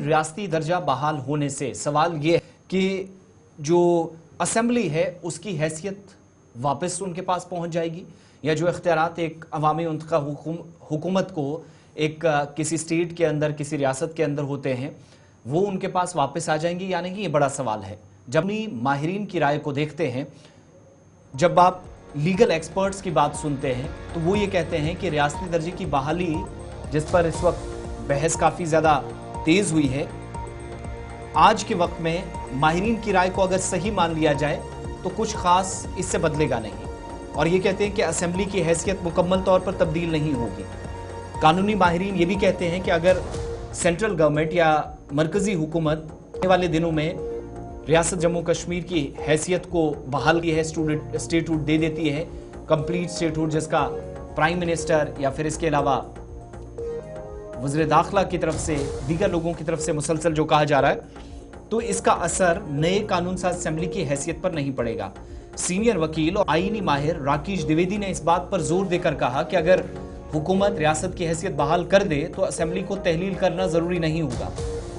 रियासती दर्जा बहाल होने से सवाल ये है कि जो असेंबली है उसकी हैसियत वापस उनके पास पहुंच जाएगी, या जो इख्तियारात एक अवामी हुकूमत को एक किसी स्टेट के अंदर, किसी रियासत के अंदर होते हैं, वो उनके पास वापस आ जाएंगे या नहीं, ये बड़ा सवाल है। जब माहिरीन की राय को देखते हैं, जब आप लीगल एक्सपर्ट्स की बात सुनते हैं, तो वो ये कहते हैं कि रियासती दर्जे की बहाली, जिस पर इस वक्त बहस काफ़ी ज़्यादा तेज़ हुई है, आज के वक्त में माहिरीन की राय को अगर सही मान लिया जाए तो कुछ ख़ास इससे बदलेगा नहीं। और ये कहते हैं कि असेंबली की हैसियत मुकम्मल तौर पर तब्दील नहीं होगी। कानूनी माहिरीन ये भी कहते हैं कि अगर सेंट्रल गवर्नमेंट या मरकज़ी हुकूमत आने वाले दिनों में रियासत जम्मू कश्मीर की हैसियत को बहाल की है, स्टेटहुड दे देती है, कंप्लीट स्टेटहुड, जिसका प्राइम मिनिस्टर या फिर इसके अलावा वज़ीर दाखिला की तरफ से, दीगर लोगों की तरफ से मुसलसल जो कहा जा रहा है, तो इसका असर नए कानून साज असेंबली की हैसियत पर नहीं पड़ेगा। सीनियर वकील और आईनी माहिर राकेश द्विवेदी ने इस बात पर जोर देकर कहा कि अगर हुकूमत रियासत की हैसियत बहाल कर दे तो असेंबली को तहलील करना जरूरी नहीं होगा।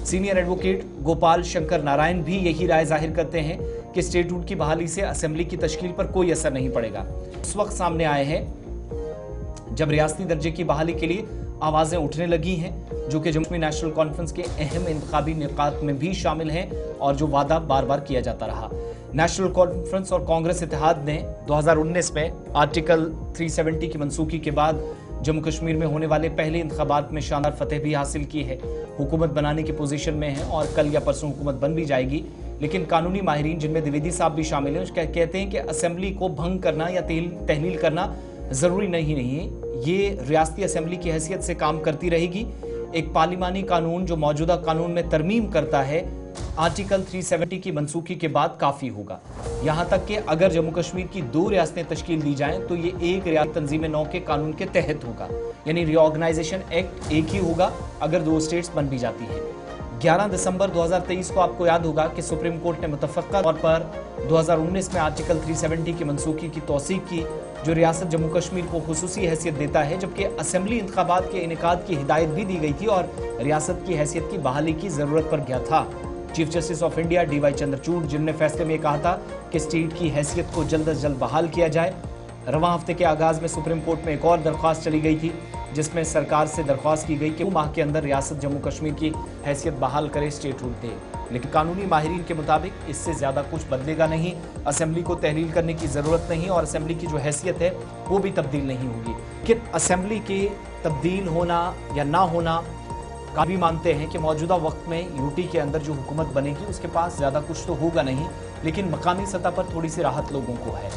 सीनियर एडवोकेट गोपाल शंकर नारायण भी यही राय जाहिर करते हैं कि स्टेटहुड की बहाली से असेंबली की तश्कील पर कोई असर नहीं पड़ेगा। इस वक्त सामने आए हैं जब रियासती दर्जे की बहाली के लिए आवाजें उठने लगी हैं, जो कि जम्मू कश्मीर नेशनल कॉन्फ्रेंस के अहम इंतखाबी निकात में भी शामिल हैं और जो वादा बार बार किया जाता रहा। नेशनल कॉन्फ्रेंस और कांग्रेस इत्तेहाद ने 2019 में आर्टिकल 370 की मनसूखी के बाद जम्मू कश्मीर में होने वाले पहले इंतखाबात में शानदार फतेह भी हासिल की है, हुकूमत बनाने की पोजीशन में है और कल या परसों हुकूमत बन भी जाएगी। लेकिन कानूनी माहिरीन, जिनमें द्विवेदी साहब भी शामिल हैं, कहते हैं कि असेंबली को भंग करना या तहलील करना जरूरी नहीं ये रियासती असेंबली की हैसियत से काम करती रहेगी। एक पार्लिमानी कानून जो मौजूदा कानून में तरमीम करता है, आर्टिकल 370 की मनसूखी के बाद काफी होगा। यहां तक कि अगर जम्मू कश्मीर की 2 रियासतें तश्कील दी जाएं तो ये एक रियासत तंजीम 9 के कानून के तहत होगा, यानी रीऑर्गेनाइजेशन एक्ट एक ही होगा अगर 2 स्टेट्स बन भी जाती है। 11 दिसंबर 2023 को आपको याद होगा कि सुप्रीम कोर्ट ने मुतफ़क्का तौर पर 2019 में आर्टिकल 370 की मनसूखी की तौसीक की, जो रियासत जम्मू कश्मीर को खुसूसी हैसियत देता है, जबकि असेंबली इंतखाबात के इनेकाद की हिदायत भी दी गई थी और रियासत की हैसियत की बहाली की जरूरत पर गया था। Chief justice of India DY Chandrachud, जिनने फैसले में कहा था कि स्टेट की हैसियत को जल्द अज जल्द बहाल किया जाए। रवां हफ्ते के आगाज में सुप्रीम कोर्ट में एक और दरख्वास्त चली गई थी, जिसमें सरकार से दरख्वास्त की गई कि 2 माह के अंदर रियासत जम्मू कश्मीर की हैसियत बहाल करे, स्टेटहुड दे। लेकिन कानूनी माहिरीन के मुताबिक इससे ज़्यादा कुछ बदलेगा नहीं, असेंबली को तहलील करने की ज़रूरत नहीं और असेंबली की जो हैसियत है वो भी तब्दील नहीं होगी। कि असेंबली के तब्दील होना या ना होना का भी मानते हैं कि मौजूदा वक्त में यूटी के अंदर जो हुकूमत बनेगी उसके पास ज़्यादा कुछ तो होगा नहीं, लेकिन मकामी सतह पर थोड़ी सी राहत लोगों को है।